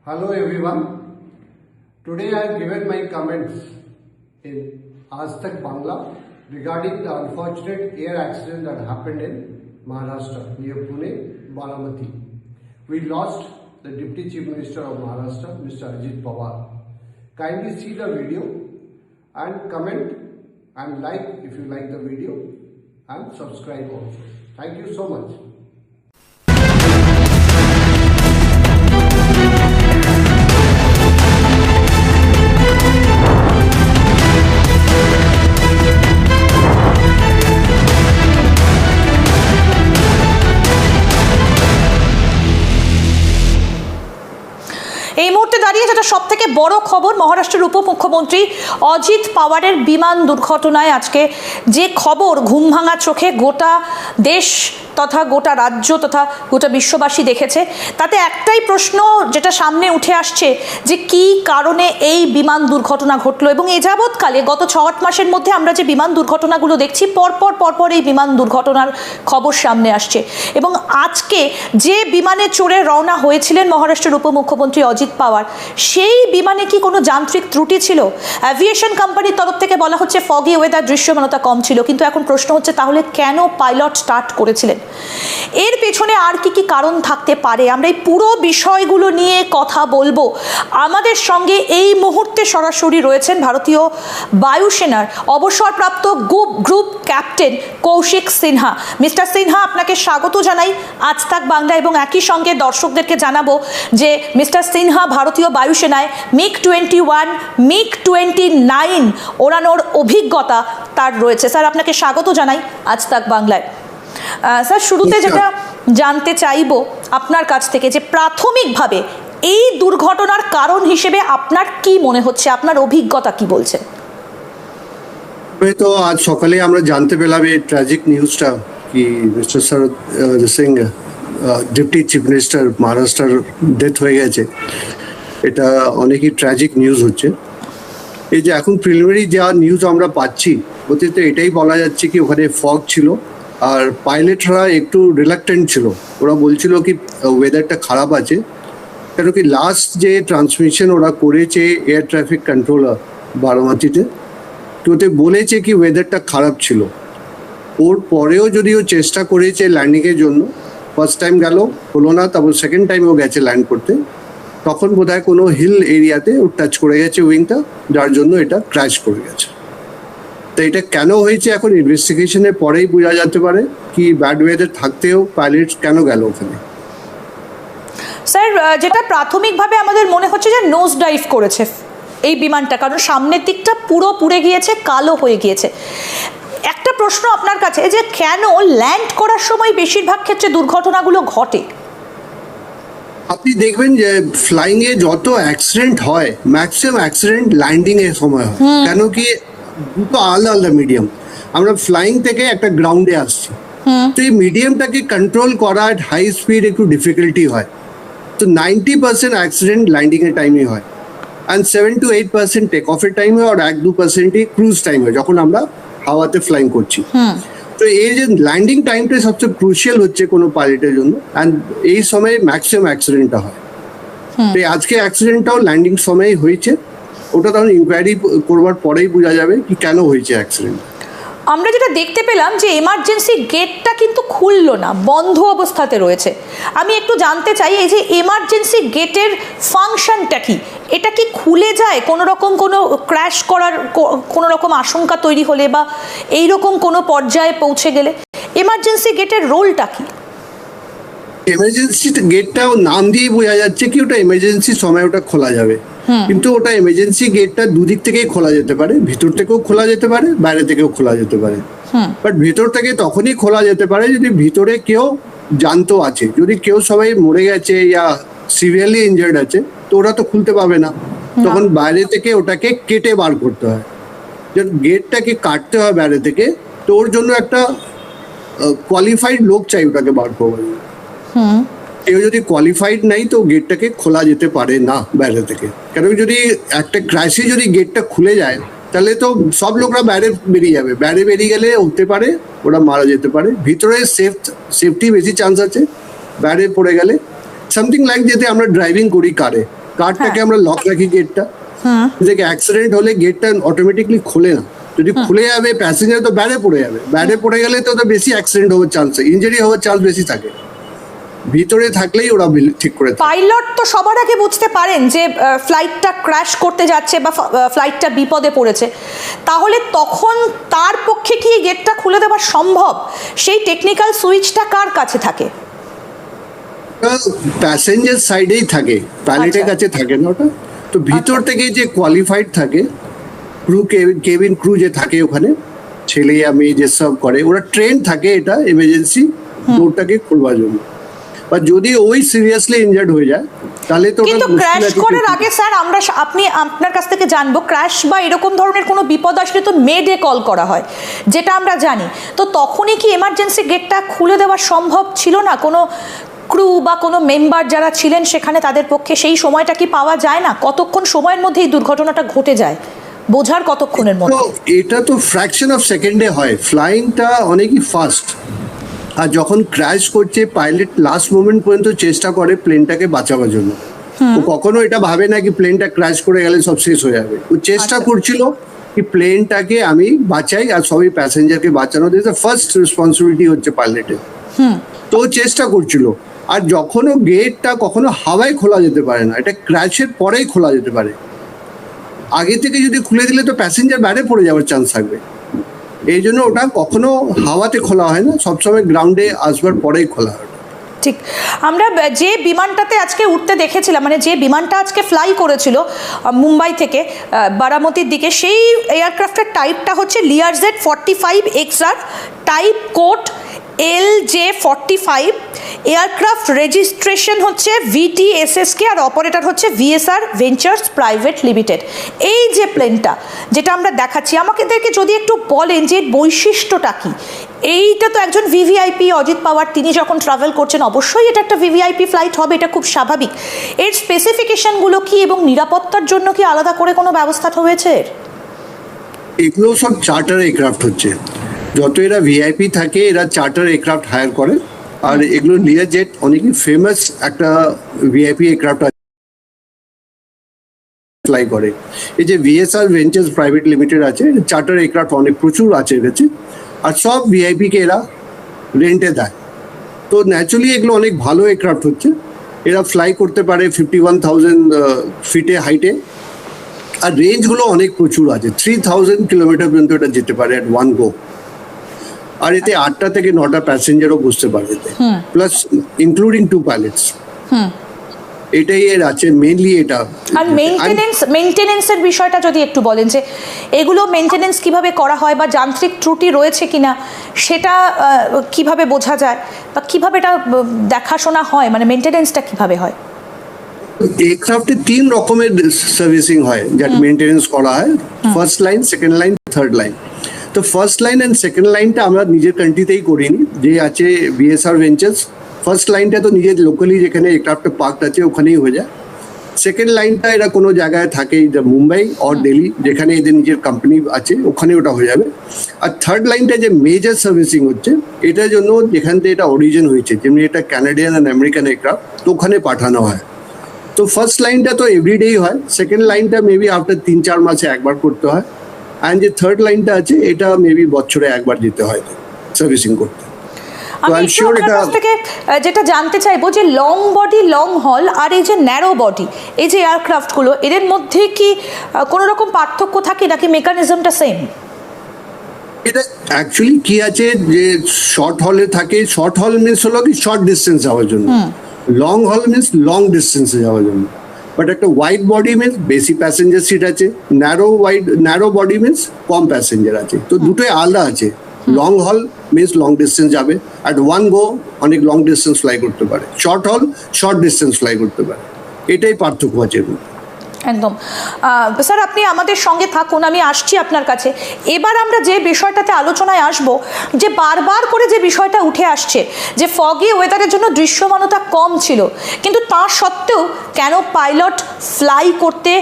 Hello everyone. Today I have given my comments in Aaj Tak Bangla regarding the unfortunate air accident that happened in Maharashtra near Pune, Baramati. We lost the Deputy Chief Minister of Maharashtra, Mr. Ajit Pawar. Kindly see the video and comment and like if you like the video and subscribe also. Thank you so much. এই মুহূর্তে দাঁড়িয়ে যেটা সব থেকে বড় খবর, মহারাষ্ট্রের উপমুখ্যমন্ত্রী অজিত পাওয়ারের বিমান দুর্ঘটনায় আজকে যে খবর ঘুম ভাঙা চোখে গোটা দেশ তথা গোটা রাজ্য তথা গোটা বিশ্ববাসী দেখেছে, তাতে একটাই প্রশ্ন যেটা সামনে উঠে আসছে যে কি কারণে এই বিমান দুর্ঘটনা ঘটলো। এবং এ যাবৎকালে গত 6-8 মাসের মধ্যে আমরা যে বিমান দুর্ঘটনাগুলো দেখছি, পরপর এই বিমান দুর্ঘটনার খবর সামনে আসছে। এবং আজকে যে বিমানে চড়ে রওনা হয়েছিলেন মহারাষ্ট্রের উপমুখ্যমন্ত্রী অজিত পাওয়ার, সেই বিমানে কি কোনো যান্ত্রিক ত্রুটি ছিল? অ্যাভিয়েশন কোম্পানির তরফ থেকে বলা হচ্ছে ফগি ওয়েদার, দৃশ্যমানতা কম ছিল। কিন্তু এখন প্রশ্ন হচ্ছে তাহলে কেন পাইলট স্টার্ট করেছিলেন? এর পেছনে আর কি কারণ থাকতে পারে? আমরা এই পুরো বিষয়গুলো নিয়ে কথা বলবো। আমাদের সঙ্গে এই মুহূর্তে সরাসরি রয়েছেন ভারতীয় বায়ুসেনার অবসরপ্রাপ্ত group captain Koushik Sinha. Mister Sinha, আপনাকে স্বাগত জানাই আজ তাক বাংলা, এবং একই সঙ্গে দর্শকদেরকে জানাবো যে মিস্টার সিনহা ভারতীয় বায়ুসেনায় MiG-21, MiG-29 ওড়ানোর অভিজ্ঞতা তার রয়েছে। স্যার, আপনাকে স্বাগত জানাই আজ তাক বাংলায়। স্যার, শুরুতে যেটা জানতে চাইবো আপনার কাছ থেকে যে প্রাথমিকভাবে এই দুর্ঘটনার কারণ হিসেবে আপনার কি মনে হচ্ছে, আপনার অভিজ্ঞতা কি বলছে? তো আজ সকালে আমরা জানতে পেলাম এই ট্র্যাজিক নিউজটা কি mister Sharad Singh, deputy chief minister মহারাষ্ট্রের ডেথ হয়ে গেছে। এটা অনেকই ট্র্যাজিক নিউজ হচ্ছে। এই যে এখন প্রিলিমিনারি যা নিউজ আমরা পাচ্ছি, ওতে তো এটাই বলা যাচ্ছে কি ওখানে ফগ ছিল আর পাইলটরা একটু রিলাক্টেন্ট ছিল। ওরা বলছিল কি ওয়েদারটা খারাপ আছে, কেন কি লাস্ট যে ট্রান্সমিশন ওরা করেছে এয়ার ট্রাফিক কন্ট্রোলার বারামাতিতে, তো ওতে বলেছে কি ওয়েদারটা খারাপ ছিল। ওর পরেও যদি ও চেষ্টা করেছে ল্যান্ডিংয়ের জন্য, ফার্স্ট টাইম গেল হলো না, তারপর সেকেন্ড টাইম ও গেছে ল্যান্ড করতে, তখন বোধহয় কোনো হিল এরিয়াতে ও টাচ করে গেছে উইংটা, যার জন্য এটা ক্র্যাশ করে গেছে। তো এটা কেন হয়েছে এখন ইনভেস্টিগেশনের পরেই বোঝা যেতে পারে কি ব্যাড ওয়েদার থাকতেও পাইলট কেন গেল ওখানে। স্যার, যেটা প্রাথমিকভাবে আমাদের মনে হচ্ছে যে নোজ ডাইভ করেছে এই বিমানটা, কারণ সামনের দিকটা পুরো পুড়ে গিয়েছে, কালো হয়ে গিয়েছে। একটা প্রশ্ন আপনার কাছে যে কেন ল্যান্ড করার সময় বেশিরভাগ ক্ষেত্রে দুর্ঘটনাগুলো ঘটে? আপনি দেখবেন যে ফ্লাইং এ যত অ্যাক্সিডেন্ট হয়, ম্যাক্সিমাম অ্যাক্সিডেন্ট ল্যান্ডিং এর সময় হয়। কেন কি দুটো আলাদা মিডিয়াম, আমরা ফ্লাইং থেকে একটা গ্রাউন্ডে আসছি, তো এই মিডিয়ামটাকে কন্ট্রোল করা এট হাই স্পিড একটু ডিফিকাল্টি হয়। তো 90% অ্যাক্সিডেন্ট ল্যান্ডিং এর টাইমে হয়, অ্যান্ড 7 to 8% টেক অফের টাইমে, আর 1-2% ক্রুজ টাইমে যখন আমরা হাওয়াতে ফ্লাইং করছি। তো এই যে ল্যান্ডিং টাইমটা সবচেয়ে ক্রুশিয়াল হচ্ছে কোনো পাইলটের জন্য, অ্যান্ড এই সময় ম্যাক্সিমাম অ্যাক্সিডেন্টটা হয়। তো আজকে অ্যাক্সিডেন্টটাও ল্যান্ডিং সময় হয়েছে, ওটা তখন ইনকোয়ারি করবার পরেই বোঝা যাবে কি কেন হয়েছে অ্যাক্সিডেন্ট। আমরা যেটা দেখতে পেলাম যে এমার্জেন্সি গেটটা কিন্তু খুললো না, বন্ধ অবস্থাতে রয়েছে। আমি একটু জানতে চাই এই যে এমার্জেন্সি গেটের ফাংশনটা কি? এটা কি খুলে যায় কোনো রকম কোনো ক্র্যাশ করার কোনো রকম আশঙ্কা তৈরি হলে বা এই রকম কোনো পর্যায়ে পৌঁছে গেলে এমার্জেন্সি গেটের রোলটা কি? এমার্জেন্সি গেটটাও নাম দিয়ে বোঝা যাচ্ছে কি ওটা এমার্জেন্সি সময় ওটা খোলা যাবে, কিন্তু ওটা এমার্জেন্সি গেটটা দুদিক থেকেই খোলা যেতে পারে, ভিতর থেকেও খোলা যেতে পারে, বাইরে থেকেও খোলা যেতে পারে। বাট ভিতর থেকে তখনই খোলা যেতে পারে যদি ভিতরে কেউ জানতো আছে, যদি কেউ সবাই মরে গেছে ইয়া সিভিয়ারলি ইনজার্ড আছে, তো ওরা তো খুলতে পাবে না, তখন বাইরে থেকে ওটাকে কেটে বার করতে হয়। যখন গেটটাকে কাটতে হয় বাইরে থেকে, তো ওর জন্য একটা কোয়ালিফাইড লোক চাই ওটাকে বার করবার। কেউ যদি কোয়ালিফাইড নাই তো গেটটাকে খোলা যেতে পারে না বাইরে থেকে। কেন যদি একটা ক্রাইসিস যদি গেটটা খুলে যায়, তাহলে তো সব লোকরা বাইরে বেরিয়ে যাবে, বাইরে বেরিয়ে গেলে হতে পারে ওরা মারা যেতে পারে। ভিতরে সেফটি বেশি চান্স আছে, বাইরে পড়ে গেলে সামথিং লাইক যেতে আমরা ড্রাইভিং করি কারটাকে আমরা লক রাখি গেটটা, দেখে অ্যাক্সিডেন্ট হলে গেটটা অটোমেটিকলি খোলে না। যদি খুলে যাবে প্যাসেঞ্জার তো ব্যারে পড়ে যাবে, ব্যারে পড়ে গেলে তো বেশি অ্যাক্সিডেন্ট হওয়ার চান্স, ইনজুরি হওয়ার চান্স বেশি থাকে। ভিতরে থাকলেই ওরা ঠিক করে থাকে। পাইলট তো সবার আগে বুঝতে পারেন যে ফ্লাইটটা ক্র্যাশ করতে যাচ্ছে বা ফ্লাইটটা বিপদে পড়েছে, তাহলে তখন তার পক্ষে কি গেটটা খুলে দেওয়া সম্ভব? সেই টেকনিক্যাল সুইচটা কার কাছে থাকে? প্যাসেঞ্জার সাইডেই থাকে, পাইলটের কাছে থাকে না ওটা। তো ভিতর থেকে যে কোয়ালিফাইড থাকে ক্রু, কেবিন ক্রু যে থাকে ওখানে, ছেলে মেয়ে যে সব করে, ওরা ট্রেন থাকে এটা এমার্জেন্সি ডোরটাকে খুলবার জন্য। বা যদি ওই সিরিয়াসলি ইনজার্ড হয়ে যায় তাহলে তো কিন্তু ক্র্যাশ করার আগে স্যার আপনার কাছ থেকে জানবো, ক্র্যাশ বা এরকম ধরনের কোনো বিপদ আসলে তো মেডে কল করা হয়, যেটা আমরা জানি। তো তখনই কি এমার্জেন্সি গেটটা খুলে দেওয়া সম্ভব ছিল না? কোনো ক্রু বা কোনো মেম্বার যারা ছিলেন সেখানে, তাদের পক্ষে সেই সময়টা কি পাওয়া যায় না? কতক্ষণ সময়ের মধ্যে এই দুর্ঘটনাটা ঘটে যায়, বোঝার কতক্ষণের মধ্যে? এটা তো ফ্র্যাকশন অফ সেকেন্ডে হয়, ফ্লাইংটা অনেকই ফাস্ট। আর যখন ক্র্যাশ করছে পাইলট লাস্ট মোমেন্ট পর্যন্ত চেষ্টা করে প্লেনটাকে বাঁচাবার জন্য। ও কখনো এটা ভাবে না কি প্লেনটা ক্র্যাশ করে গেলে সব শেষ হয়ে যাবে। ও চেষ্টা করছিল কি প্লেনটাকে আমি বাঁচাই, আর সবই প্যাসেঞ্জারকে বাঁচানো, দিস দ্য ফার্স্ট রেসপন্সিবিলিটি হচ্ছে পাইলটের। তো ও চেষ্টা করছিল। আর যখনও গেটটা কখনো হাওয়ায় খোলা যেতে পারে না, এটা ক্র্যাশের পরেই খোলা যেতে পারে। আগে থেকে যদি খুলে দিলে তো প্যাসেঞ্জার বাইরে পড়ে যাওয়ার চান্স থাকবে। এই জন্য ওটা কখনো হাওয়াতে খোলা হয় না, সবসময় গ্রাউন্ডে আসবার পরেই খোলা হয়। ঠিক। আমরা যে বিমানটাতে আজকে উঠতে দেখেছিলাম, মানে যে বিমানটা আজকে ফ্লাই করেছিল মুম্বাই থেকে বারামতির দিকে, সেই এয়ারক্রাফটের টাইপটা হচ্ছে লিয়ারজেড 45 XR, type code LJ45, aircraft registration হচ্ছে VTSSK, আর অপারেটর হচ্ছে VSR ভেঞ্চার্স প্রাইভেট লিমিটেড। এই যে প্লেনটা যেটা আমরা দেখাচ্ছি, আমাদেরকে যদি একটু বলেন যে বৈশিষ্ট্যটা কি? এইটা তো একজন VVIP অজিত পাওয়ার, তিনি যখন ট্রাভেল করছেন অবশ্যই এটা একটা VVIP ফ্লাইট হবে, এটা খুব স্বাভাবিক। এর স্পেসিফিকেশনগুলো কি এবং নিরাপত্তার জন্য কি আলাদা করে কোনো ব্যবস্থা হয়েছে? এগুলো সব চার্টার এয়ারক্রাফট হচ্ছে, যত এরা ভিআইপি থাকে এরা চার্টার এয়ারক্রাফট হায়ার করে। আর এগুলো লিয়ারজেট অনেকই ফেমাস একটা ভিআইপি এয়ারক্রাফট ফ্লাই করে। এই যে VSR ভেঞ্চার্স প্রাইভেট লিমিটেড আছে, চার্টার এয়ারক্রাফট অনেক প্রচুর আছে এর কাছে, আর সব ভিআইপি কে এরা রেন্টে দেয়। তো ন্যাচুরালি এগুলো অনেক ভালো এয়ারক্রাফট হচ্ছে। এরা ফ্লাই করতে পারে 51,000 ফিটে হাইটে, আর রেঞ্জগুলো অনেক প্রচুর আছে, 3,000 কিলোমিটার পর্যন্ত এটা যেতে পারে অ্যাট ওয়ান গো। আর এতে 8টা থেকে 9টা প্যাসেঞ্জারও বসতে পারে এতে, প্লাস ইনক্লুডিং 2 পাইলটস। এটাই এর আছে মেইনলি এটা। আর মেইনটেনেন্সের বিষয়টা যদি একটু বলেন, যে এগুলো মেইনটেনেন্স কিভাবে করা হয় বা যান্ত্রিক ত্রুটি রয়েছে কিনা সেটা কিভাবে বোঝা যায়, বা কিভাবে এটা দেখাশোনা হয়, মানে মেইনটেনেন্সটা কিভাবে হয়? এয়ারক্রাফটে 3 রকমের সার্ভিসিং হয়, যার মেইনটেনেন্স করা হয়। First line, second line, third line. তো ফার্স্ট লাইন অ্যান্ড সেকেন্ড লাইনটা আমরা নিজের কান্ট্রিতেই করিনি, যে আছে VSR ভেঞ্চার্স। ফার্স্ট লাইনটা তো নিজের লোকালি যেখানে এয়ারক্রাফটটা পার্ক আছে ওখানেই হয়ে যায়। সেকেন্ড লাইনটা এরা কোনো জায়গায় থাকে, মুম্বাই অর দিল্লি, যেখানে এদের নিজের কোম্পানি আছে ওখানে ওটা হয়ে যাবে। আর থার্ড লাইনটা যে মেজর সার্ভিসিং হচ্ছে, এটার জন্য যেখান থেকে এটা অরিজিন হয়েছে, যেমনি এটা ক্যানাডিয়ান অ্যান্ড আমেরিকান এয়ারক্রাফট, তো ওখানে পাঠানো হয়। তো ফার্স্ট লাইনটা তো এভরিডেই হয়, সেকেন্ড লাইনটা মেবি আফটার 3-4 মাসে একবার করতে হয়, অ্যান্ড যে থার্ড লাইনটা আছে এটা মেবি বছরে একবার যেতে হয় সার্ভিসিং করতে। আমি থেকে যেটা জানতে চাইবো, যে লং বডি লং হল আর এই যে ন্যারো বডি, এই যে এয়ারক্রাফটগুলো, এদের মধ্যে কি কোনো রকম পার্থক্য থাকে নাকি মেকানিজমটা সেম? এটা অ্যাকচুয়ালি কি আছে, যে শর্ট হলে থাকে, শর্ট হল মিনস হলো কি শর্ট ডিস্টেন্স যাওয়ার জন্য, লং হল মিনস লং ডিস্টেন্সে যাওয়ার জন্য। বাট একটা ওয়াইড বডি মিনস বেশি প্যাসেঞ্জার সিট আছে, ন্যারো বডি মিনস কম প্যাসেঞ্জার আছে। তো দুটোই আলাদা আছে। লং হল মিনস লং ডিস্টেন্স যাবে, অ্যাট ওয়ান গো অনেক লং ডিস্টেন্স ফ্লাই করতে পারে। শর্ট হল শর্ট ডিস্টেন্স ফ্লাই করতে পারে, এটাই পার্থক্য আছে। একদম। স্যার আপনি আমাদের সঙ্গে থাকুন, আমি আসছি আপনার কাছে। এবার আমরা যে বিষয়টাতে আলোচনায় আসব, যে বারবার করে যে বিষয়টা উঠে আসছে, যে ফগি ওয়েদারের জন্য দৃশ্যমানতা কম ছিল, কিন্তু তা সত্ত্বেও কেন পাইলট ফ্লাই করতে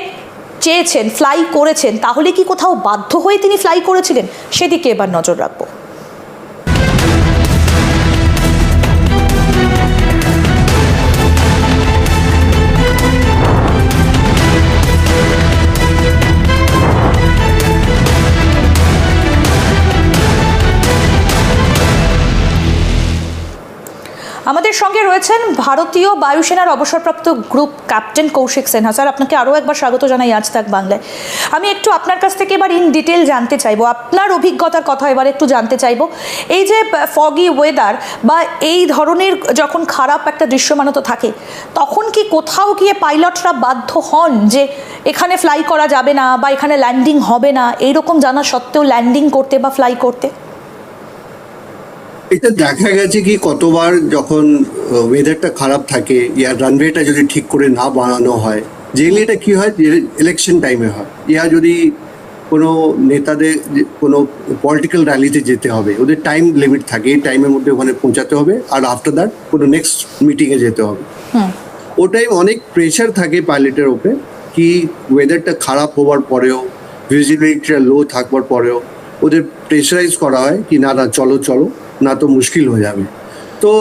চেয়েছেন, ফ্লাই করেছেন? তাহলে কি কোথাও বাধ্য হয়ে তিনি ফ্লাই করেছিলেন? সেদিকে এবার নজর রাখবো। রয়েছেন ভারতীয় বায়ুসেনার অবসরপ্রাপ্ত group captain Koushik Sinha. Sir, আপনাকে আরও একবার স্বাগত জানাই আজ তাক বাংলায়। আমি একটু আপনার কাছ থেকে এবার ইন ডিটেল জানতে চাইবো, আপনার অভিজ্ঞতার কথা এবার একটু জানতে চাইবো। এই যে ফগি ওয়েদার বা এই ধরনের যখন খারাপ একটা দৃশ্যমানতা থাকে, তখন কি কোথাও গিয়ে পাইলটরা বাধ্য হন যে এখানে ফ্লাই করা যাবে না বা এখানে ল্যান্ডিং হবে না, এইরকম জানা সত্ত্বেও ল্যান্ডিং করতে বা ফ্লাই করতে? এটা দেখা গেছে কি কতবার যখন ওয়েদারটা খারাপ থাকে ইয়া রানওয়েটা যদি ঠিক করে না বানানো হয়, জেনারেলি এটা কি হয়, ইলেকশন টাইমে হয়, ইয়া যদি কোনো নেতাদের কোনো পলিটিক্যাল র্যালিতে যেতে হবে, ওদের টাইম লিমিট থাকে, এই টাইমের মধ্যে ওখানে পৌঁছাতে হবে, আর আফটার দ্যাট কোনো নেক্সট মিটিংয়ে যেতে হবে। ও টাইম অনেক প্রেশার থাকে পাইলটের ওপরে, কি ওয়েদারটা খারাপ হওয়ার পরেও, ভিজিবিলিটিটা লো থাকবার পরেও ওদের প্রেশারাইজ করা হয় কি না চলো চলো, না তো মুশকিল হয়ে যাবে। তো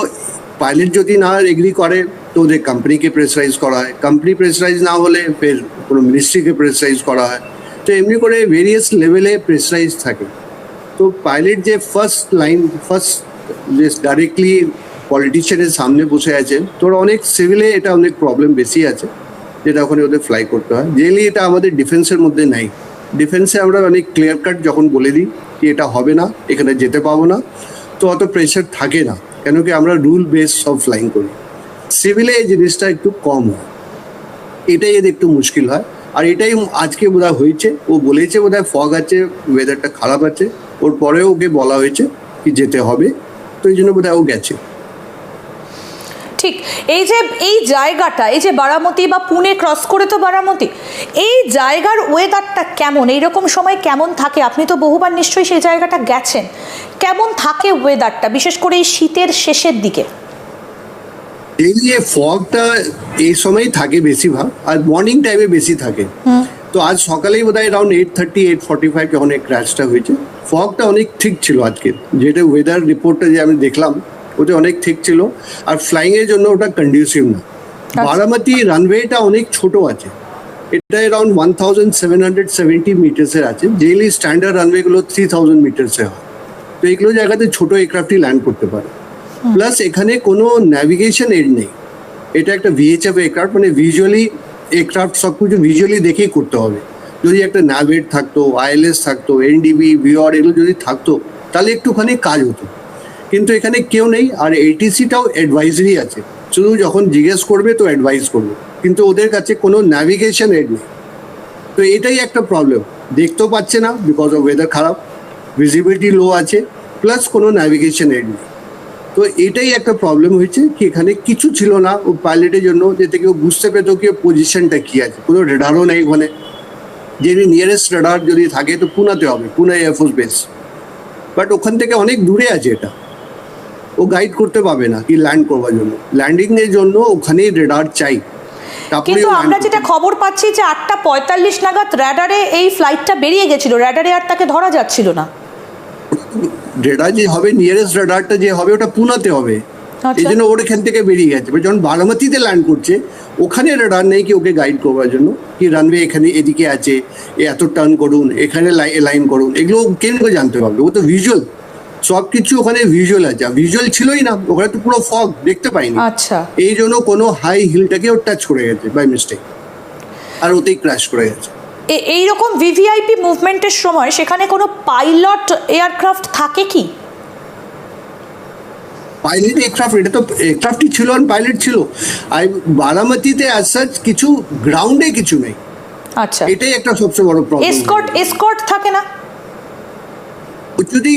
পাইলট যদি না এগ্রি করে তো ওদের কোম্পানিকে প্রেসারাইজ করা হয়, কোম্পানি প্রেসারাইজ না হলে ফের কোনো মিনিস্ট্রিকে প্রেসারাইজ করা হয়। তো এমনি করে ভেরিয়াস লেভেলে প্রেসারাইজ থাকে। তো পাইলট যে ফার্স্ট যে ডাইরেক্টলি পলিটিশিয়ানের সামনে বসে আছে, তো অনেক সিভিলে এটা অনেক প্রবলেম বেশি আছে, যেটা ওখানে ওদের ফ্লাই করতে হয়। জেনারেলি এটা আমাদের ডিফেন্সের মধ্যে নাই। ডিফেন্সে আমরা অনেক ক্লিয়ার কাট যখন বলে দিই কি এটা হবে না, এখানে যেতে পাবো না, তো অত প্রেশার থাকে না, কেন কি আমরা রুল বেস সব ফ্লাইং করি। সিভিলে এই জিনিসটা একটু কম হয়, এটাই এদের একটু মুশকিল হয়। আর এটাই আজকে বোধহয় হয়েছে, ও বলেছে বোধহয় ফগ আছে, ওয়েদারটা খারাপ আছে, ওর পরেও ওকে বলা হয়েছে কি যেতে হবে, তো এই জন্য বোধহয় ও গেছে। ঠিক, এই যে এই জায়গাটা, এই যে বারামতি বা পুনে ক্রস করে তো বারামতি, এই জায়গার ওয়েদারটা কেমন, এইরকম সময় কেমন থাকে? আপনি তো বহুবার নিশ্চয়ই সেই জায়গাটা গেছেন, কেমন থাকে ওয়েদারটা, বিশেষ করে এই শীতের শেষের দিকে? এই যে ফগটা এই সময়ই থাকে বেশিরভাগ, আর মর্নিং টাইমে বেশি থাকে। তো আজ সকালেই বোধহয় অ্যারাউন্ড 8:30 8:45 যখন এই ক্র্যাশটা হয়েছে, ফগটা অনেক ঠিক ছিল আজকে, যেটা ওয়েদার রিপোর্টটা যে আমি দেখলাম ওটা অনেক ঠিক ছিল, আর ফ্লাইং এর জন্য ওটা কন্ডিউসিভ না। বারামতি রানওয়েটা অনেক ছোট আছে, এটা অ্যারাউন্ড 1770 মিটার্সের আছে, জেনারেলি স্ট্যান্ডার্ড রানওয়েগুলো 3000 মিটার্সে হয়। তো এইগুলো জায়গাতে ছোট এয়ারক্রাফটই ল্যান্ড করতে পারে। প্লাস এখানে কোনো ন্যাভিগেশন এড নেই, এটা একটা ভিএচএফ এয়ারক্রাফট, মানে ভিজুয়ালি এয়ারক্রাফট সব কিছু ভিজুয়ালি দেখেই করতে হবে। যদি একটা ন্যাভেট থাকতো, আইএলএস থাকতো, এনডিবি, ভিওর এগুলো যদি থাকতো তাহলে একটুখানি কাজ হতো, কিন্তু এখানে কেউ নেই। আর এটিসিটাও অ্যাডভাইজারি আছে, শুধু যখন জিজ্ঞেস করবে তো অ্যাডভাইস করবে, কিন্তু ওদের কাছে কোনো ন্যাভিগেশন এড নেই। তো এটাই একটা প্রবলেম, দেখতেও পাচ্ছে না বিকজ অফ ওয়েদার খারাপ, ভিজিবিলিটি লো আছে, প্লাস কোনো ন্যাভিগেশন এড নেই। তো এটাই একটা প্রবলেম হয়েছে কি এখানে কিছু ছিল না ও পাইলটের জন্য, যাতে কেউ বুঝতে পেতো কি পজিশনটা কি আছে। কোনো রেডারও নেই ওখানে, যে নিয়ারেস্ট রেডার যদি থাকে তো পুনাতে হবে, পুনে এয়ারফোর্স বেস, বাট ওখান থেকে অনেক দূরে আছে, এটা ও গাইড করতে পারবে না কি ল্যান্ড করবার জন্য। ল্যান্ডিং এর জন্য ওখানেই রেডার চাই। কিন্তু আমরা যেটা খবর পাচ্ছি যে 8:45 নাগাদ র্যাডারে এই ফ্লাইটটা বেরিয়ে গেছিল, র্যাডারে আর তাকে ধরা যাচ্ছিল না। রেডার যে হবে, নিয়ারেস্ট রেডারটা যে হবে ওটা পুনাতে হবে, এই জন্য ওর এখান থেকে বেরিয়ে গেছে। যখন বারামতিতে ল্যান্ড করছে ওখানে রেডার নেই কি ওকে গাইড করবার জন্য কি রানওয়ে এখানে এদিকে আছে, এত টার্ন করুন, এখানে লাইন করুন, এগুলো কেন করে জানতে পারবে? ও তো ভিজুয়াল, সব কিছু ওখানে ভিজুয়াল আছে, ভিজুয়াল ছিলই না ওখানে, তো পুরো ফগ, দেখতে পাইনি। আচ্ছা, এই জন্য কোনো হাই হিলটাকে ও টাচ করে গেছে বাই মিস্টেক, আর ওতেই ক্র্যাশ করে গেছে। এইরকম ভিভিআইপি মুভমেন্টের সময় সেখানে কোনো পাইলট এয়ারক্রাফট থাকে কি? পাইলট এয়ারক্রাফট, এটা তো এয়ারক্রাফটই ছিল আর পাইলট ছিল। আর বারামতিতে অ্যাজ সাচ কিছু গ্রাউন্ডে কিছু নেই। আচ্ছা, এটাই একটা সবচেয়ে বড় প্রবলেম। এসকর্ট থাকে না? যদি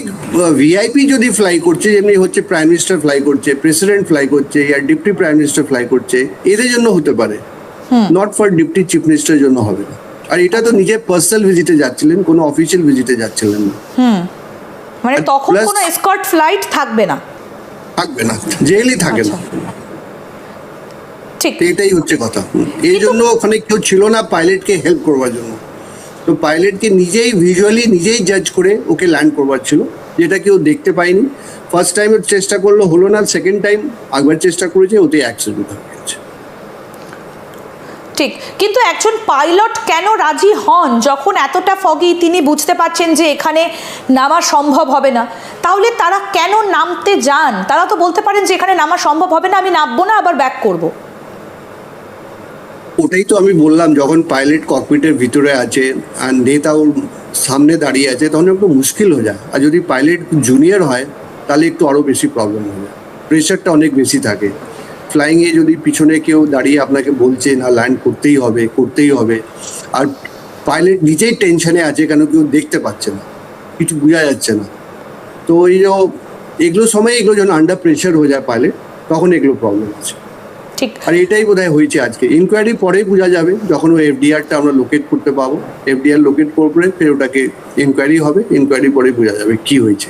ভিআইপি যদি ফ্লাই করছে, যেমনি হচ্ছে প্রাইম মিনিস্টার ফ্লাই করছে, প্রেসিডেন্ট ফ্লাই করছে, ইয়া ডিপটি প্রাইম মিনিস্টার ফ্লাই করছে, এদের জন্য হতে পারে, নট ফর ডিপটি চিফ মিনিস্টারের জন্য হবে না। আর এটা তো নিজের পার্সোনাল ভিজিটে যাচ্ছিলেন, কোনো অফিসিয়াল ভিজিটে যাচ্ছিলেন না। মানে তখন কোনো এসকর্ট ফ্লাইট থাকবে না? থাকবে না, জেলই থাকে না। ঠিক, এটাই হচ্ছে কথা। এই জন্য ওখানে কেউ ছিল না পাইলটকে হেল্প করবার জন্য। তো পাইলটকে নিজেই ভিজুয়ালি নিজেই জাজ করে ওকে ল্যান্ড করবার ছিল, যেটা কেউ দেখতে পায়নি। ফার্স্ট টাইম চেষ্টা করলো, হলো না, সেকেন্ড টাইম একবার চেষ্টা করেছে, ওতে অ্যাক্সিডেন্ট হয়ে গেছে। ঠিক, কিন্তু একজন পাইলট কেন রাজি হন যখন এতটা ফগি, তিনি বুঝতে পারছেন যে এখানে নামা সম্ভব হবে না, তাহলে তারা কেন নামতে যান? তারা তো বলতে পারেন যে এখানে নামা সম্ভব হবে না, আমি নামবো না, আবার ব্যাক করব। ওটাই তো আমি বললাম, যখন পাইলট ককপিটের ভিতরে আছে আর নেতা ওর সামনে দাঁড়িয়ে আছে তখন একটু মুশকিল হয়ে যায়। আর যদি পাইলট জুনিয়র হয় তাহলে একটু আরও বেশি প্রবলেম হয়ে যায়, প্রেশারটা অনেক বেশি থাকে। ফ্লাইংয়ে যদি পিছনে কেউ দাঁড়িয়ে আপনাকে বলছে না ল্যান্ড করতেই হবে, আর পাইলট নিজেই টেনশনে আছে কেন কেউ দেখতে পাচ্ছে না, কিছু বোঝা যাচ্ছে না। তো এগুলো সময় এগুলো যখন আন্ডার প্রেশার হয়ে যায় পাইলট, তখন এগুলো প্রবলেম আছে। ঠিক। আর এটাই বোধহয় হয়েছে আজকে। ইনকোয়ারি পরেই বোঝা যাবে, যখন ওই এফডিআরটা আমরা লোকেট করতে পাবো, এফডিআর লোকেট করলে ফের ওটাকে ইনকোয়ারি হবে, ইনকোয়ারি পরেই বোঝা যাবে কি হয়েছে।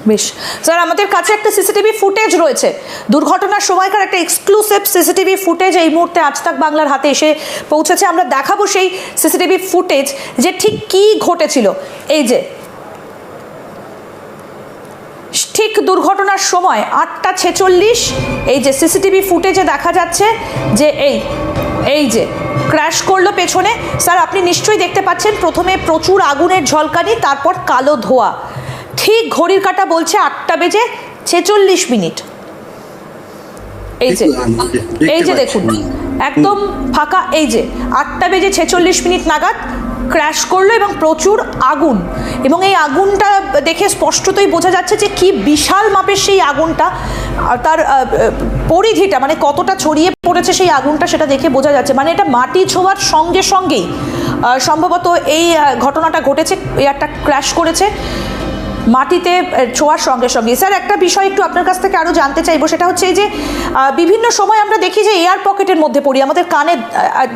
বেশ স্যার, আমাদের কাছে একটা সিসিটিভি ফুটেজ রয়েছে, দুর্ঘটনার সময়কার একটা এক্সক্লুসিভ সিসিটিভি ফুটেজ এই মুহূর্তে আজ তাক বাংলার হাতে এসে পৌঁছেছে। আমরা দেখাবো সেই সিসিটিভি ফুটেজ যে ঠিক কি ঘটেছিল। এই যে ঠিক দুর্ঘটনার সময় 8:46 এই যে সিসিটিভি ফুটেজে দেখা যাচ্ছে যে এই যে ক্র্যাশ করলো পেছনে। স্যার আপনি নিশ্চয়ই দেখতে পাচ্ছেন প্রথমে প্রচুর আগুনের ঝলকানি, তারপর কালো ধোঁয়া। ঠিক ঘড়ির কাঁটা বলছে 8:46। এই যে দেখুন একদম ফাঁকা। এই যে 8:46 নাগাদ ক্র্যাশ করলো এবং প্রচুর আগুন, এবং এই আগুনটা দেখে স্পষ্টতই বোঝা যাচ্ছে যে কি বিশাল মাপের সেই আগুনটা, আর তার পরিধিটা মানে কতটা ছড়িয়ে পড়েছে সেই আগুনটা সেটা দেখে বোঝা যাচ্ছে। মানে এটা মাটি ছোঁয়ার সঙ্গে সঙ্গেই সম্ভবত এই ঘটনাটা ঘটেছে, এয়ারটা ক্র্যাশ করেছে মাটিতে ছোঁয়ার সঙ্গে সঙ্গে। স্যার একটা বিষয় একটু আপনার কাছ থেকে আরও জানতে চাইবো, সেটা হচ্ছে এই যে বিভিন্ন সময় আমরা দেখি যে এয়ার পকেটের মধ্যে পড়ি, আমাদের কানে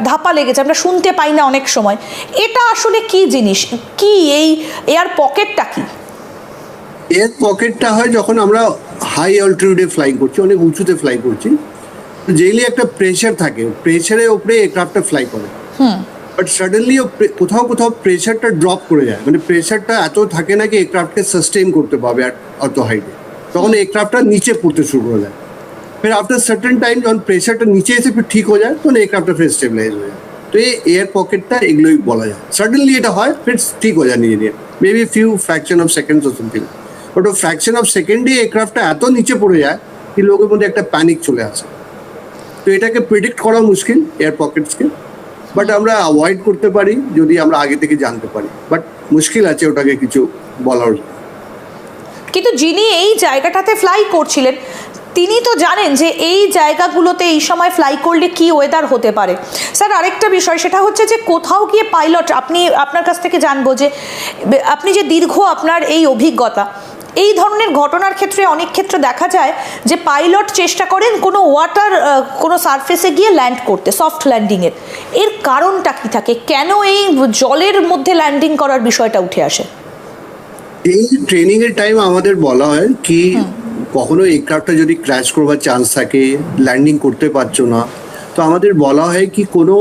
ধাপা লেগেছে, আমরা শুনতে পাই না অনেক সময়। এটা আসলে কি জিনিস, কি এই এয়ার পকেটটা কি? এয়ার পকেটটা হয় যখন আমরা হাই অল্টিটিউডে ফ্লাই করছি, অনেক উঁচুতে ফ্লাই করছি, যেইলি একটা প্রেশার থাকে, প্রেশারের উপরে এয়ারক্রাফটটা ফ্লাই করে। বাট সাডেনলি কোথাও প্রেশারটা ড্রপ করে যায়, মানে প্রেশারটা এত থাকে না কি এয়ারক্রাফটকে সাস্টেইন করতে পারবে অত হাইটে, তখন এয়ারক্রাফটটা নিচে পড়তে শুরু করে যায়। ফের আফটার সার্টেন টাইম যখন প্রেশারটা নিচে এসে ফের ঠিক হয়ে যায়, তখন এয়ারক্রাফটটা ফের স্টেবিলাইজ হয়ে যায়। তো এই এয়ার পকেটটা এগুলোই বলা যায়। সাডেনলি এটা হয়, ফের ঠিক হয়ে যায় নিজে, maybe few fraction of seconds or something. But ও ফ্র্যাকশন অফ সেকেন্ডে এয়ারক্রাফটটা এত নিচে পড়ে যায় কি লোকের মধ্যে একটা প্যানিক চলে আসে। তো এটাকে প্রেডিক্ট করা মুশকিল এয়ার পকেটসকে, বাট আমরা অ্যাভয়েড করতে পারি যদি আমরা আগে থেকে জানতে পারি, বাট মুশকিল আছে ওটাকে কিছু বলার। কিন্তু যিনি এই জায়গাটাতে ফ্লাই করছিলেন তিনি তো জানেন যে এই জায়গাগুলোতে এই সময় ফ্লাই করলে কি ওয়েদার হতে পারে। স্যার আরেকটা বিষয় সেটা হচ্ছে যে কোথাও গিয়ে পাইলট, আপনার কাছ থেকে জানবো যে আপনি যে দীর্ঘ আপনার এই অভিজ্ঞতা, এই ধরনের ঘটনার ক্ষেত্রে অনেক ক্ষেত্রে দেখা যায় যে পাইলট চেষ্টা করেন কোনো সারফেসে গিয়ে ল্যান্ড করতে, সফট ল্যান্ডিংয়ের। এর কারণটা কি থাকে, কেন এই জলের মধ্যে ল্যান্ডিং করার বিষয়টা উঠে আসে? এই ট্রেনিং এর টাইম আমাদের বলা হয় কি কখনো এয়ারক্রাফটটা যদি ক্র্যাশ করবার চান্স থাকে, ল্যান্ডিং করতে পারছো না, তো আমাদের বলা হয় কি কোনো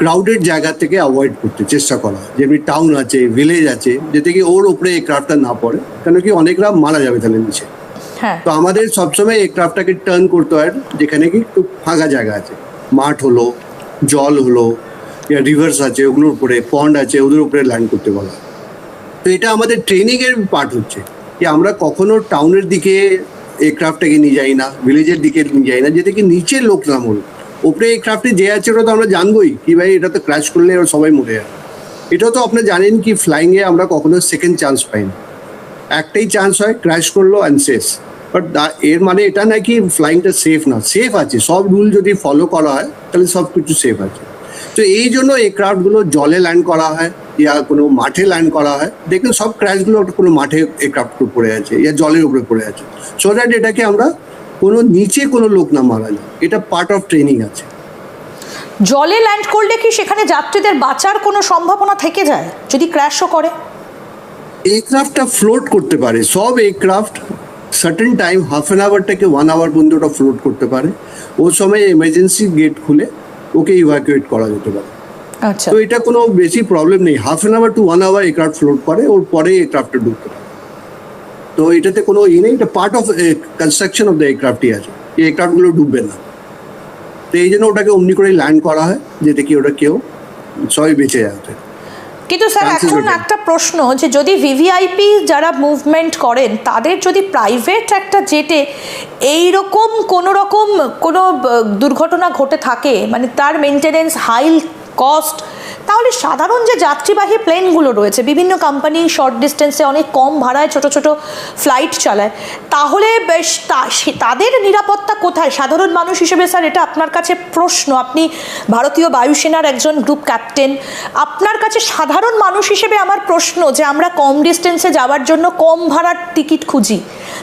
ক্রাউডেড জায়গা থেকে অ্যাভয়েড করতে চেষ্টা করা, যেমনি টাউন আছে, ভিলেজ আছে, যাতে কি ওর উপরে এয়ারক্রাফটটা না পড়ে, কেন কি অনেকরা মারা যাবে তাহলে নিচে। তো আমাদের সবসময় এয়ারক্রাফটটাকে টার্ন করতে হয় যেখানে কি একটু ফাঁকা জায়গা আছে, মাঠ হলো, জল হলো, রিভার্স আছে ওগুলোর উপরে, পন্ড আছে ওদের উপরে ল্যান্ড করতে বলা। তো এটা আমাদের ট্রেনিংয়ের পার্ট হচ্ছে কি আমরা কখনো টাউনের দিকে এয়ারক্রাফটটাকে নিয়ে যাই না, ভিলেজের দিকে নিয়ে যাই না, যেটা কি নিচে লোক না মরুক। ওপরে এয়ারক্রাফটে যে আছে ওটা তো আমরা জানবোই কি ভাই এটা তো ক্র্যাশ করলে সবাই মরে যাবে। এটাও তো আপনি জানেন কি ফ্লাইংয়ে আমরা কখনো সেকেন্ড চান্স পাই না, একটাই চান্স হয়, ক্র্যাশ করলো অ্যান্ড শেষ। বাট এর মানে এটা না কি ফ্লাইংটা সেফ না, সেফ আছে, সব রুল যদি ফলো করা হয় তাহলে সব কিছু সেফ আছে। তো এই জন্য এয়ারক্রাফটগুলো জলে ল্যান্ড করা হয় ইয়া কোনো মাঠে ল্যান্ড করা হয়। দেখুন সব ক্র্যাশগুলো কোনো মাঠে এয়ারক্রাফট পড়ে আছে ইয়া জলের উপরে পড়ে আছে, সো দ্যাট এটাকে আমরা কোনো নিচে কোনো লোক না মারা যায়, এটা পার্ট অফ ট্রেনিং আছে। জলে ল্যান্ড করলে কি সেখানে যাত্রীদের বাঁচার কোনো সম্ভাবনা থেকে যায় যদি ক্র্যাশও করে? এয়ারক্রাফটটা ফ্লোট করতে পারে, সব aircraft certain time, half an hour থেকে 1 আওয়ার পর্যন্ত ওটা ফ্লোট করতে পারে। ওই সময় এমার্জেন্সি গেট খুলে ওকে ইভাকুয়েট করা যেতে পারে। আচ্ছা, তো এটা কোনো বেশি প্রবলেম নেই, half an hour to 1 hour aircraft float করে, ওর পরে এয়ারক্রাফটে ঢুকতে পারে। তো এটাতে কোনো নেই, এটা part of construction of the এয়ারক্রাফটই আছে, এই এয়ারক্রাফটগুলো ডুববে না। তো এই জন্য ওটাকে অমনি করে ল্যান্ড করা হয় যেতে কি ওটা কেউ সবাই বেঁচে যাবে। কিন্তু স্যার Chances এখন better. একটা প্রশ্ন, যে যদি ভিভিআইপি যারা মুভমেন্ট করেন তাদের যদি প্রাইভেট একটা জেটে এইরকম কোনো দুর্ঘটনা ঘটে থাকে, মানে তার মেনটেনেন্স হাই কস্ট, তাহলে সাধারণ যে যাত্রীবাহী প্লেনগুলো রয়েছে, বিভিন্ন কোম্পানি শর্ট ডিস্টেন্সে অনেক কম ভাড়ায় ছোট ছোট ফ্লাইট চালায়, তাহলে বেশ তাদের নিরাপত্তা কোথায়? সাধারণ মানুষ হিসেবে স্যার এটা আপনার কাছে প্রশ্ন, আপনি ভারতীয় বায়ুসেনার একজন গ্রুপ ক্যাপ্টেন, আপনার কাছে সাধারণ মানুষ হিসেবে আমার প্রশ্ন, যে আমরা কম ডিস্টেন্সে যাওয়ার জন্য কম ভাড়ার টিকিট খুঁজি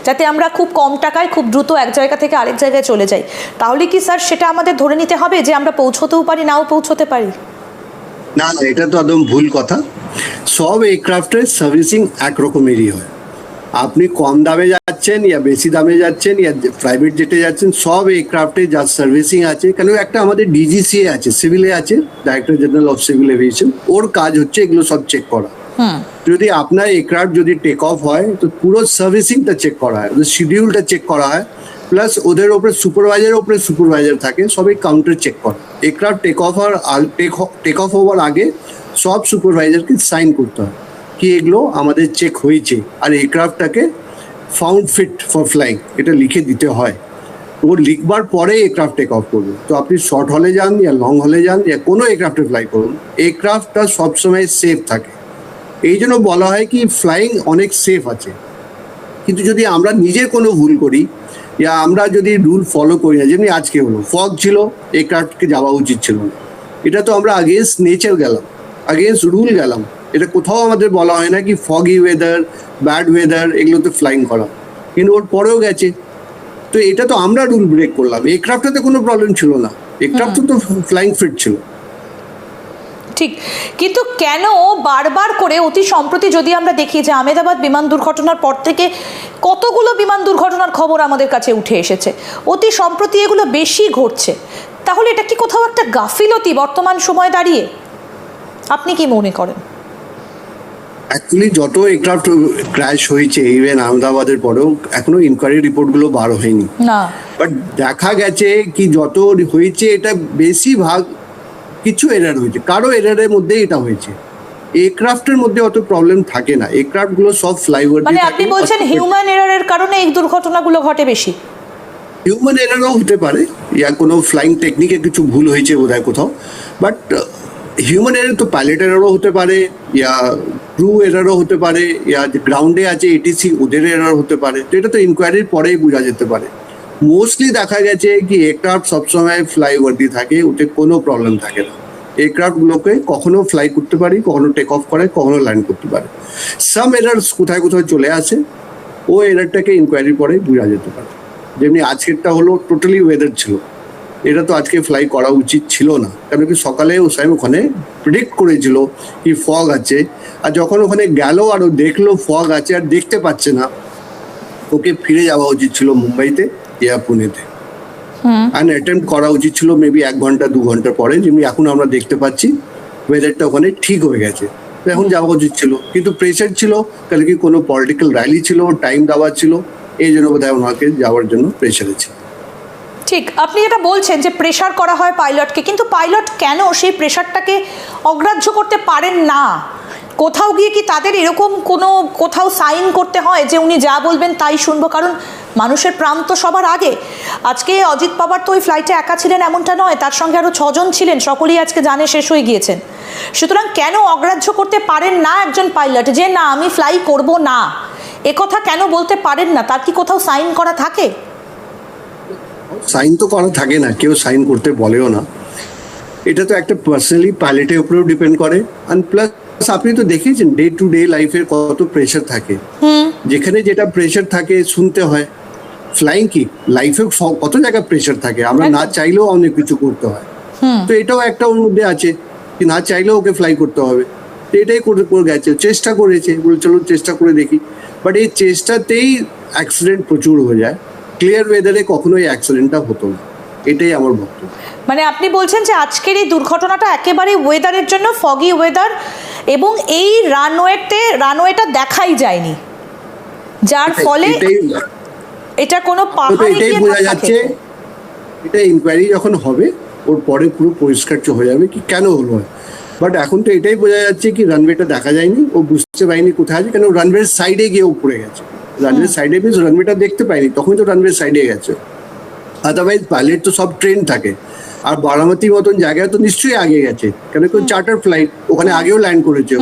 যাতে আমরা খুব কম টাকায় খুব দ্রুত এক জায়গা থেকে আরেক জায়গায় চলে যাই, তাহলে কি স্যার সেটা আমাদের ধরে নিতে হবে যে আমরা পৌঁছতেও পারি নাও পৌঁছতে পারি? না না, এটা তো একদম ভুল কথা। সব এয়ারক্রাফটের সার্ভিসিং একরকমেরই হয়। আপনি কম দামে যাচ্ছেন ইয়া বেশি দামে যাচ্ছেন ইয়া প্রাইভেট জেটে যাচ্ছেন, সব এয়ারক্রাফটে যা সার্ভিসিং আছে, কেন একটা আমাদের ডিজিসিএ আছে, সিভিলে আছে, director general of civil aviation, ওর কাজ হচ্ছে এগুলো সব চেক করা। যদি আপনার এয়ারক্রাফট যদি টেক অফ হয় তো পুরো সার্ভিসিংটা চেক করা হয়, ওদের শিডিউলটা চেক করা হয়, প্লাস ওদের ওপরে সুপারভাইজার থাকে, সবই কাউন্টার চেক করে। এয়ারক্রাফট টেক অফ হওয়ার আগে সব সুপারভাইজারকে সাইন করতে হয় কি এগুলো আমাদের চেক হয়েছে, আর এয়ারক্রাফটটাকে ফাউন্ড ফিট ফর ফ্লাইং এটা লিখে দিতে হয়। ও লিখবার পরে এয়ারক্রাফট টেক অফ করবে। তো আপনি শর্ট হলে যান ইয়া লং হলে যান ইয়া কোনো এয়ারক্রাফটে ফ্লাই করুন, এয়ারক্রাফটটা সবসময় সেফ থাকে। এই জন্য বলা হয় কি ফ্লাইং অনেক সেফ আছে। কিন্তু যদি আমরা নিজে কোনো ভুল করি ইয়া আমরা যদি রুল ফলো করি না, যেমনি আজকে হলো, ফগ ছিল, এয়ারক্রাফটকে যাওয়া উচিত ছিল না, এটা তো আমরা আগেনস্ট নেচার গেলাম, আগেনস্ট রুল গেলাম। এটা কোথাও আমাদের বলা হয় না কি ফগি ওয়েদার, ব্যাড ওয়েদার এগুলোতে ফ্লাইং করা, কিন্তু ওর পরেও গেছে। তো এটা তো আমরা রুল ব্রেক করলাম। এয়ারক্রাফটে কোনো প্রবলেম ছিল না, এয়ারক্রাফট তো ফ্লাইং ফিট ছিল। ঠিক, কিন্তু কেন বারবার করে অতি সম্প্রতি যদি আমরা দেখি যে আহমেদাবাদ বিমান দুর্ঘটনার পর থেকে কতগুলো বিমান দুর্ঘটনার খবর আমাদের কাছে উঠে এসেছে, অতি সম্প্রতি এগুলো বেশি ঘটছে, তাহলে এটা কি কোথাও একটা গাফিলতি বর্তমান সময় দাঁড়িয়ে? আপনি কি মনে করেন? অ্যাকচুয়ালি যত এয়ারক্রাফট ক্র্যাশ হয়েছে ইভেন আহমেদাবাদের পরেও এখনো ইনকোয়ারি রিপোর্টগুলো বার হয়নি, না, বাট দেখা গেছে কি যত হয়েছে এটা বেশিরভাগ কিছু এরার হয়েছে, কারো এরারের মধ্যে এটা হয়েছে। এয়ারক্রাফটের মধ্যে অত প্রবলেম থাকে না, এয়ারক্রাফট গুলো সব ফ্লাইওভার মানে আপনি বলছেন হিউম্যান এরারের কারণে এই দুর্ঘটনাগুলো ঘটে বেশি? হিউম্যান এরারও হতে পারে, ইয়া কোনো ফ্লাইং টেকনিকে কিছু ভুল হয়েছে বোধহয় কোথাও, বাট হিউম্যান এরার তো পাইলট এরারও হতে পারে, ইয়া ক্রু এরারও হতে পারে, ইয়া গ্রাউন্ডে আছে এটিসি ওদের এরার হতে পারে। তো এটা তো ইনকোয়ারির পরেই বোঝা যেতে পারে। মোস্টলি দেখা গেছে কি এয়ারক্রাফট সবসময় ফ্লাইওভার দিয়ে থাকে, ওতে কোনো প্রবলেম থাকে না। এয়ারক্রাফটগুলোকে কখনো ফ্লাই করতে পারি, কখনো টেক অফ করে, কখনো ল্যান্ড করতে পারে। সাম এরার্স কোথায় কোথায় চলে আসে, ও এরারটাকে ইনকোয়ারির পরে বোঝা যেতে পারে। যেমনি আজকেরটা হলো টোটালি ওয়েদার ছিল, এটা তো আজকে ফ্লাই করা উচিত ছিল না, কারণ কি সকালে ওসাইম ওখানে প্রেডিক্ট করেছিল কি ফগ আছে, আর যখন ওখানে গেল আর ও দেখলো ফগ আছে আর দেখতে পাচ্ছে না, ওকে ফিরে যাওয়া উচিত ছিল মুম্বাইতে ইয়া পুনেতে, অ্যান্ড অ্যাটেম্প্ট করা উচিত ছিল মেবি 1 ঘন্টা 2 ঘন্টা পরে, যেমনি এখন আমরা দেখতে পাচ্ছি ওয়েদারটা ওখানে ঠিক হয়ে গেছে, তো এখন যাওয়া উচিত ছিল। কিন্তু প্রেশার ছিল, কারণ কি কোনো পলিটিক্যাল র্যালি ছিল, টাইম দেওয়া ছিল, এই জন্য বোধহয় ওনাকে যাওয়ার জন্য প্রেশারে ছিল। ঠিক, আপনি যেটা বলছেন যে প্রেশার করা হয় পাইলটকে, কিন্তু পাইলট কেন সেই প্রেশারটাকে অগ্রাহ্য করতে পারেন না? কোথাও গিয়ে কি তাদের এরকম কোথাও সাইন করতে হয় যে উনি যা বলবেন তাই শুনবো? কারণ মানুষের প্রাণ তো সবার আগে। আজকে অজিত পাওয়ার তো ওই ফ্লাইটে একা ছিলেন এমনটা নয়, তার সঙ্গে আরও 6 জন ছিলেন, সকলেই আজকে জানে শেষ হয়ে গিয়েছেন। সুতরাং কেন অগ্রাহ্য করতে পারেন না একজন পাইলট যে না আমি ফ্লাই করব না, একথা কেন বলতে পারেন না? তার কি কোথাও সাইন করা থাকে? সাইন তো করা থাকে না, কেউ সাইন করতে বলেও না। এটা তো একটা পার্সোনালি পাইলটের উপরেও ডিপেন্ড করে, অ্যান্ড প্লাস আপনি তো দেখেছেন ডে টু ডে লাইফের কত প্রেশার থাকে, যেখানে যেটা প্রেশার থাকে শুনতে হয়। ফ্লাইং কি লাইফে কত জায়গায় প্রেশার থাকে, আমরা না চাইলেও অনেক কিছু করতে হয়। তো এটাও একটা ওর মধ্যে আছে কি না চাইলেও ওকে ফ্লাই করতে হবে, তো এটাই করে গেছে, চেষ্টা করেছে, বলে চলো চেষ্টা করে দেখি। বাট এই চেষ্টাতেই অ্যাক্সিডেন্ট প্রচুর হয়ে যায়, ক্লিয়ার ওয়েদারে কখনোই অ্যাক্সিডেন্টটা হতো না, এটাই আমার বক্তব্য। মানে আপনি বলছেন যে আজকের এই দুর্ঘটনাটা একেবারে ওয়েদারের জন্য, ফগি ওয়েদার, এবং এই রানওয়েটা দেখাই যায়নি, যার ফলে এটা কোনো এটাই বোঝা যাচ্ছে। এটা ইনকোয়ারি যখন হবে ওর পরে পুরো পরিষ্কার হয়ে যাবে কি কেন হলো। বাট এখন তো এটাই বোঝা যাচ্ছে কি রানওয়েটা দেখা যায়নি, ও বুঝতে পারেনি কোথায় আছে, কেন রানওয়ের সাইডে গিয়ে ও পড়ে গেছে। রানওয়ের সাইডে মিনস রানওয়েটা দেখতে পাইনি, তখন তো রানওয়ের সাইডে গেছে। আদারওয়াইজ পাইলট তো সব ট্রেন থাকে, আর বারামতি মতন জায়গায় তো নিশ্চয়ই আগে গেছে, কেন কোন চার্টার ফ্লাইট ওখানে আগেও ল্যান্ড করেছে।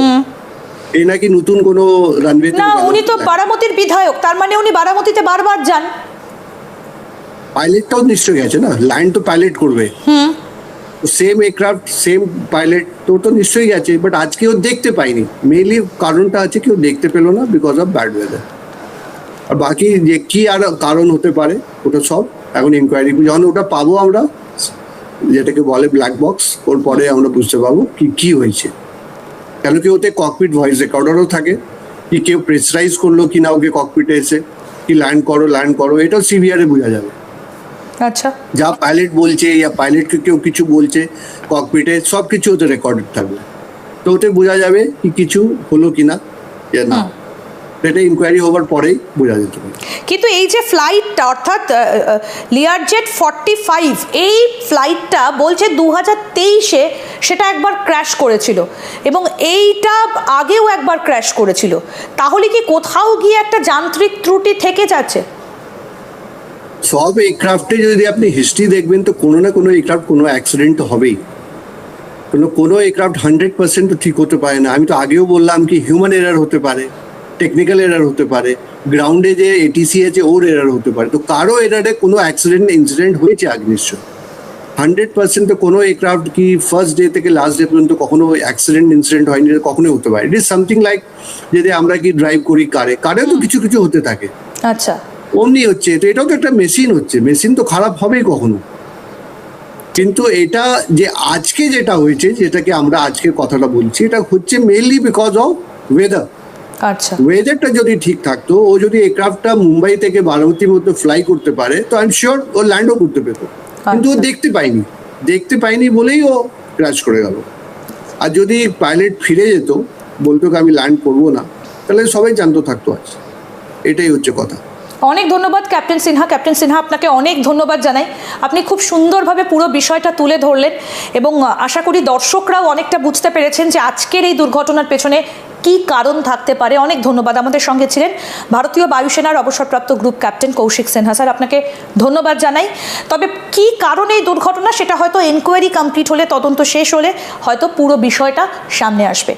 এই নাকি নতুন কোনো রানওয়ে না, উনি তো বারামতির বিধায়ক, তার মানে উনি বারামতিতে বারবার যান। পাইলটটাও নিশ্চয়ই গেছে না, ল্যান্ড তো পাইলট করবে, সেম এয়ারক্রাফট সেম পাইলট তো নিশ্চয়ই গেছে, বাট আজকে ও দেখতে পাইনি। মেইনলি কারণটা আছে কি ও দেখতে পেলো না বিকজ অফ ব্যাড ওয়েদার। আর বাকি যে কি আর কারণ হতে পারে ওটা সব এখন ইনকোয়ারি, যখন ওটা পাবো আমরা, যেটাকে বলে ব্ল্যাক বক্স, ওর পরে আমরা বুঝতে পারবো কি হয়েছে। কেন কি ওতে ককপিট ভয়েস রেকর্ডারও থাকে, কি কেউ প্রেসারাইজ করলো কি না ওকে ককপিটে এসে, কি ল্যান্ড করো, এটাও সিভিআরে বোঝা যাবে। আচ্ছা, যা পাইলট বলছে ইয়া পাইলটকে কেউ কিছু বলছে ককপিটে, সব কিছু ওতে রেকর্ডেড থাকবে, তো ওতে বোঝা যাবে কি কিছু হলো কিনা না, এটা ইনকোয়ারি হওয়ার পরেই বোঝা যেতে পারে। কিন্তু এই যে ফ্লাইটটা অর্থাৎ লিয়ারজেট 45, এই ফ্লাইটটা বলছে 2023-এ সেটা একবার ক্র্যাশ করেছিল এবং এইটা আগেও একবার ক্র্যাশ করেছিল, তাহলে কি কোথাও গিয়ে একটা যান্ত্রিক ত্রুটি থেকে যাচ্ছে? সব এয়ারক্রাফটে যদি আপনি হিস্ট্রি দেখবেন তো কোনো না কোনো এয়ারক্রাফট কোনো অ্যাক্সিডেন্ট তো হবেই, কোনো এয়ারক্রাফট 100% তো ঠিক হতে পারে না। আমি তো আগেও বললাম কি হিউম্যান এরার হতে পারে, টেকনিক্যাল এরার হতে পারে, গ্রাউন্ডে যে এটিসি আছে ওর এরার হতে পারে, তো কারো এরারে কোনো ইনসিডেন্ট হয়েছে আগে নিশ্চয়। 100% তো কোনো এয়ারক্রাফট কি ফার্স্ট ডে থেকে লাস্ট ডে পর্যন্ত কখনো ইনসিডেন্ট হয়নি, কখনোই হতে পারে। ইট ইজ সামথিং লাইক যদি আমরা কি ড্রাইভ করি কারে তো কিছু কিছু হতে থাকে, আচ্ছা, অমনি হচ্ছে। তো এটাও তো একটা মেশিন হচ্ছে, মেশিন তো খারাপ হবেই কখনো। কিন্তু এটা যে আজকে যেটা হয়েছে, যেটাকে আমরা আজকে কথাটা বলছি, এটা হচ্ছে মেইনলি বিকজ অফ ওয়েদার। আচ্ছা, ওয়েদারটা যদি ঠিক থাকতো, ও যদি এয়ারক্রাফটটা মুম্বাই থেকে বারামতির মধ্যে ফ্লাই করতে পারে তো আই এম শিওর ও ল্যান্ডও করতে পেতো, কিন্তু ও দেখতে পাইনি বলেই ও ক্র্যাশ করে গেল। আর যদি পাইলট ফিরে যেত, বলতো আমি ল্যান্ড করবো না, তাহলে সবাই জানতো থাকতো আজ। এটাই হচ্ছে কথা। অনেক ধন্যবাদ ক্যাপ্টেন সিনহা, আপনাকে অনেক ধন্যবাদ জানাই। আপনি খুব সুন্দরভাবে পুরো বিষয়টা তুলে ধরলেন এবং আশা করি দর্শকরাও অনেকটা বুঝতে পেরেছেন যে আজকের এই দুর্ঘটনার পেছনে কি কারণ থাকতে পারে। অনেক ধন্যবাদ। আমাদের সঙ্গে ছিলেন ভারতীয় বায়ুসেনার অবসরপ্রাপ্ত group captain Koushik Sinha. Sir, আপনাকে ধন্যবাদ জানাই। তবে কি কারণে এই দুর্ঘটনা সেটা হয়তো এনকোয়ারি কমপ্লিট হলে, তদন্ত শেষ হলে হয়তো পুরো বিষয়টা সামনে আসবে।